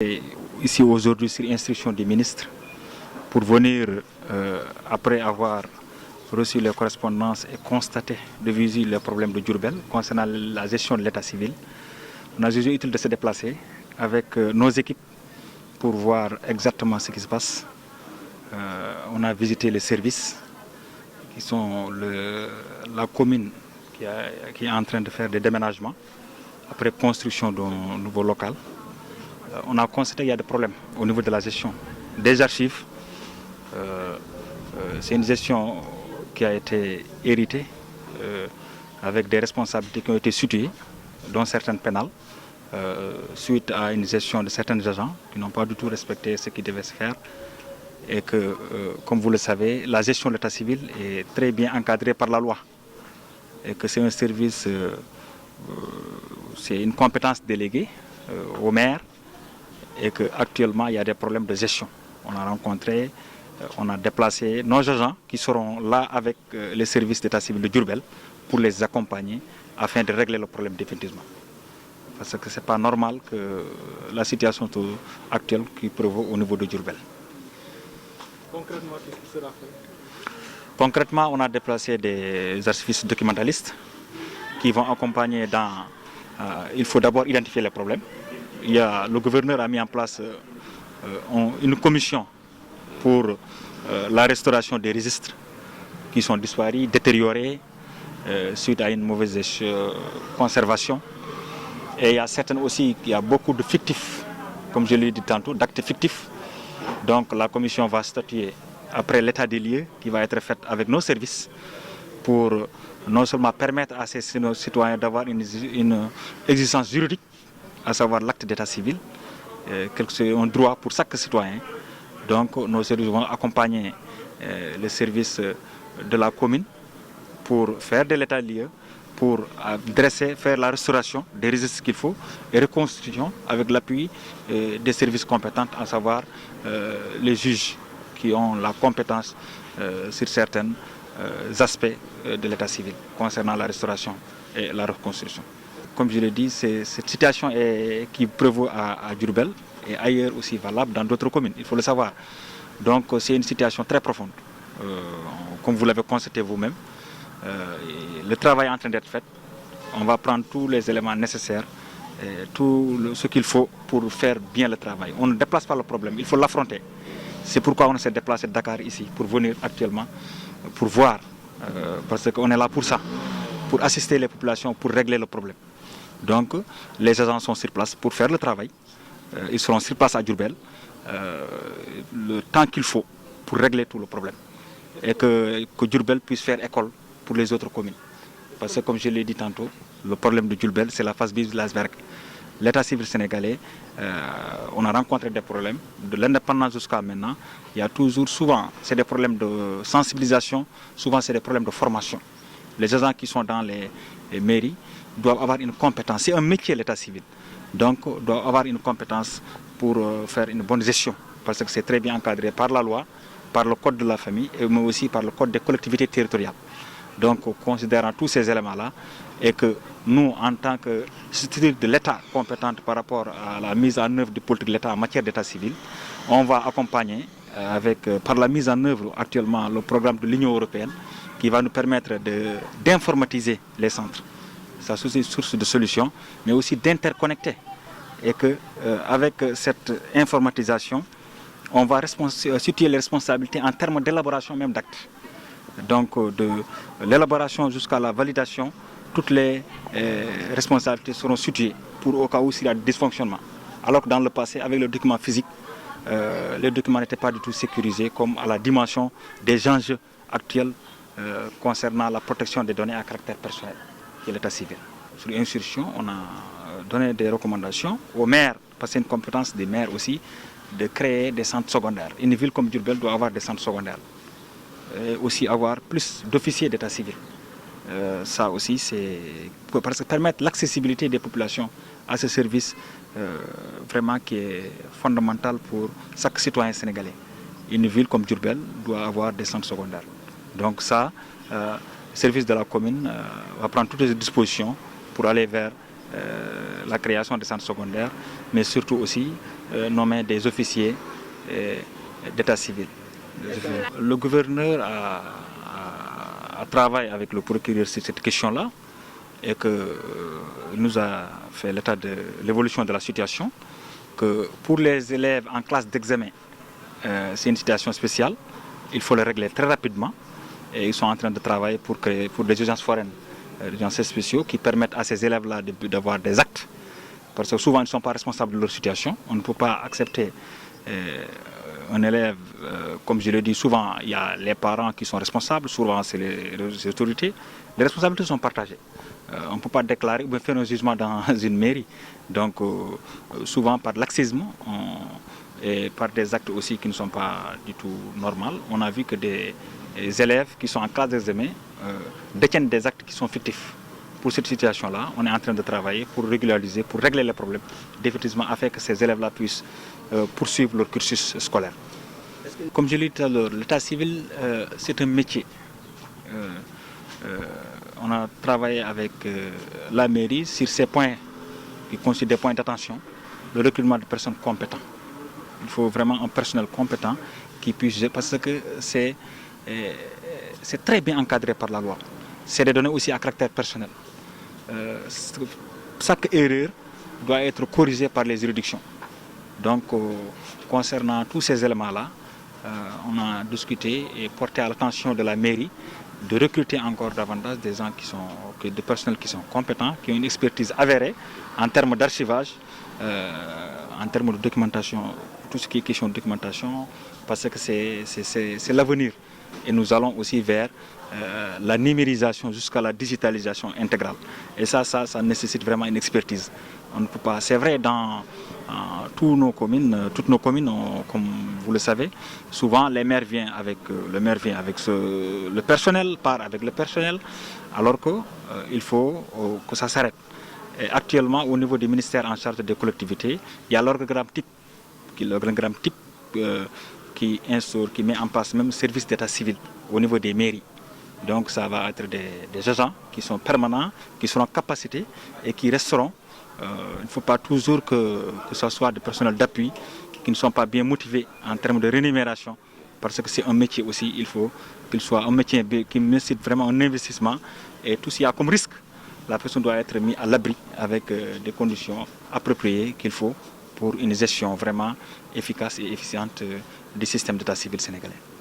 Et ici aujourd'hui sur instruction du ministre pour venir, après avoir reçu les correspondances et constaté de visu les problèmes de Diourbel concernant la gestion de l'état civil. On a jugé utile de se déplacer avec nos équipes pour voir exactement ce qui se passe. On a visité les services qui sont la commune qui est en train de faire des déménagements après construction d'un nouveau local. On a constaté qu'il y a des problèmes au niveau de la gestion des archives. C'est une gestion qui a été héritée avec des responsabilités qui ont été situées, dont certaines pénales, suite à une gestion de certains agents qui n'ont pas du tout respecté ce qui devait se faire. Et que, comme vous le savez, la gestion de l'état civil est très bien encadrée par la loi. Et que c'est un service, c'est une compétence déléguée au maire. Et qu'actuellement, il y a des problèmes de gestion. On a rencontré, on a déplacé nos agents qui seront là avec les services d'état civil de Diourbel pour les accompagner afin de régler le problème définitivement. Parce que ce n'est pas normal que la situation actuelle qui prévaut au niveau de Diourbel. Concrètement, qu'est-ce qui sera fait? Concrètement, on a déplacé des archivistes documentalistes qui vont accompagner dans... il faut d'abord identifier les problèmes. Le gouverneur a mis en place une commission pour la restauration des registres qui sont disparus, détériorés suite à une mauvaise conservation. Et il y a certaines aussi, il y a beaucoup de fictifs, comme je l'ai dit tantôt, d'actes fictifs. Donc la commission va statuer après l'état des lieux qui va être fait avec nos services pour non seulement permettre à ces citoyens d'avoir une existence juridique, à savoir l'acte d'état civil, c'est un droit pour chaque citoyen. Donc nos services vont accompagner les services de la commune pour faire de l'état des lieux, pour faire la restauration des registres qu'il faut et reconstitution avec l'appui des services compétents, à savoir les juges qui ont la compétence sur certains aspects de l'état civil concernant la restauration et la reconstruction. Comme je l'ai dit, cette situation qui prévaut à Diourbel et ailleurs aussi valable dans d'autres communes, il faut le savoir. Donc c'est une situation très profonde, comme vous l'avez constaté vous-même. Le travail est en train d'être fait. On va prendre tous les éléments nécessaires, tout ce qu'il faut pour faire bien le travail. On ne déplace pas le problème, il faut l'affronter. C'est pourquoi on s'est déplacé de Dakar ici, pour venir actuellement, pour voir, parce qu'on est là pour ça, pour assister les populations, pour régler le problème. Donc les agents sont sur place pour faire le travail. Ils seront sur place à Diourbel le temps qu'il faut pour régler tout le problème. Et que Diourbel puisse faire école pour les autres communes. Parce que comme je l'ai dit tantôt, le problème de Diourbel, c'est la face visible de l'iceberg. L'état civil sénégalais, on a rencontré des problèmes. De l'indépendance jusqu'à maintenant, il y a toujours, souvent, c'est des problèmes de sensibilisation, souvent c'est des problèmes de formation. Les agents qui sont dans les mairies doivent avoir une compétence. C'est un métier, l'état civil. Donc, doivent avoir une compétence pour faire une bonne gestion. Parce que c'est très bien encadré par la loi, par le code de la famille, mais aussi par le code des collectivités territoriales. Donc, considérant tous ces éléments-là, et que nous, en tant que structure de l'État compétente par rapport à la mise en œuvre de politique de l'État en matière d'état civil, on va accompagner par la mise en œuvre actuellement le programme de l'Union européenne qui va nous permettre d'informatiser les centres. Ça, c'est une source de solution, mais aussi d'interconnecter. Et qu'avec cette informatisation, on va situer les responsabilités en termes d'élaboration même d'actes. Donc de l'élaboration jusqu'à la validation, toutes les responsabilités seront situées pour au cas où il y a des dysfonctionnements. Alors que dans le passé, avec le document physique, les documents n'étaient pas du tout sécurisés comme à la dimension des enjeux actuels concernant la protection des données à caractère personnel de l'état civil. Sur l'instruction, on a donné des recommandations aux maires, parce que c'est une compétence des maires aussi, de créer des centres secondaires. Une ville comme Diourbel doit avoir des centres secondaires. Et aussi avoir plus d'officiers d'état civil. Ça aussi, c'est parce que permettre l'accessibilité des populations à ce service vraiment qui est fondamental pour chaque citoyen sénégalais. Une ville comme Diourbel doit avoir des centres secondaires. Donc ça, le service de la commune va prendre toutes les dispositions pour aller vers la création des centres secondaires, mais surtout aussi nommer des officiers d'état civil. Le gouverneur a travaillé avec le procureur sur cette question-là et que nous a fait l'état de l'évolution de la situation, que pour les élèves en classe d'examen, c'est une situation spéciale, il faut le régler très rapidement et ils sont en train de travailler pour des urgences foraines, des urgences spéciaux qui permettent à ces élèves-là d'avoir des actes, parce que souvent ils ne sont pas responsables de leur situation. On ne peut pas accepter un élève, comme je le dis souvent, il y a les parents qui sont responsables, souvent c'est les autorités. Les responsabilités sont partagées. On ne peut pas déclarer ou faire un jugement dans une mairie. Donc souvent par laxisme et par des actes aussi qui ne sont pas du tout normaux, on a vu que des élèves qui sont en classe d'examen détiennent des actes qui sont fictifs. Pour cette situation-là, on est en train de travailler pour régulariser, pour régler les problèmes, définitivement afin que ces élèves-là puissent poursuivre leur cursus scolaire. Comme je l'ai dit tout à l'heure, l'état civil, c'est un métier. On a travaillé avec la mairie sur ces points qui constituent des points d'attention, le recrutement de personnes compétentes. Il faut vraiment un personnel compétent qui puisse, parce que c'est très bien encadré par la loi. C'est des données aussi à caractère personnel. Chaque erreur doit être corrigée par les juridictions. Donc, concernant tous ces éléments-là, on a discuté et porté à l'attention de la mairie de recruter encore davantage des gens des personnels qui sont compétents, qui ont une expertise avérée en termes d'archivage, en termes de documentation, tout ce qui est question de documentation, parce que c'est l'avenir. Et nous allons aussi vers la numérisation jusqu'à la digitalisation intégrale. Et ça nécessite vraiment une expertise. On ne peut pas. C'est vrai dans toutes nos communes, comme vous le savez, souvent les maires viennent avec le personnel, part avec le personnel, alors qu'il faut que ça s'arrête. Et actuellement, au niveau du ministère en charge des collectivités, il y a l'organigramme type qui instaure, qui met en place même service d'état civil au niveau des mairies. Donc ça va être des agents qui sont permanents, qui seront capacités et qui resteront. Il ne faut pas toujours que ce soit des personnels d'appui qui ne sont pas bien motivés en termes de rémunération, parce que c'est un métier aussi, il faut qu'il soit un métier qui nécessite vraiment un investissement, et tout ce qu'il y a comme risque, la personne doit être mise à l'abri avec des conditions appropriées qu'il faut pour une gestion vraiment efficace et efficiente du système d'état civil sénégalais.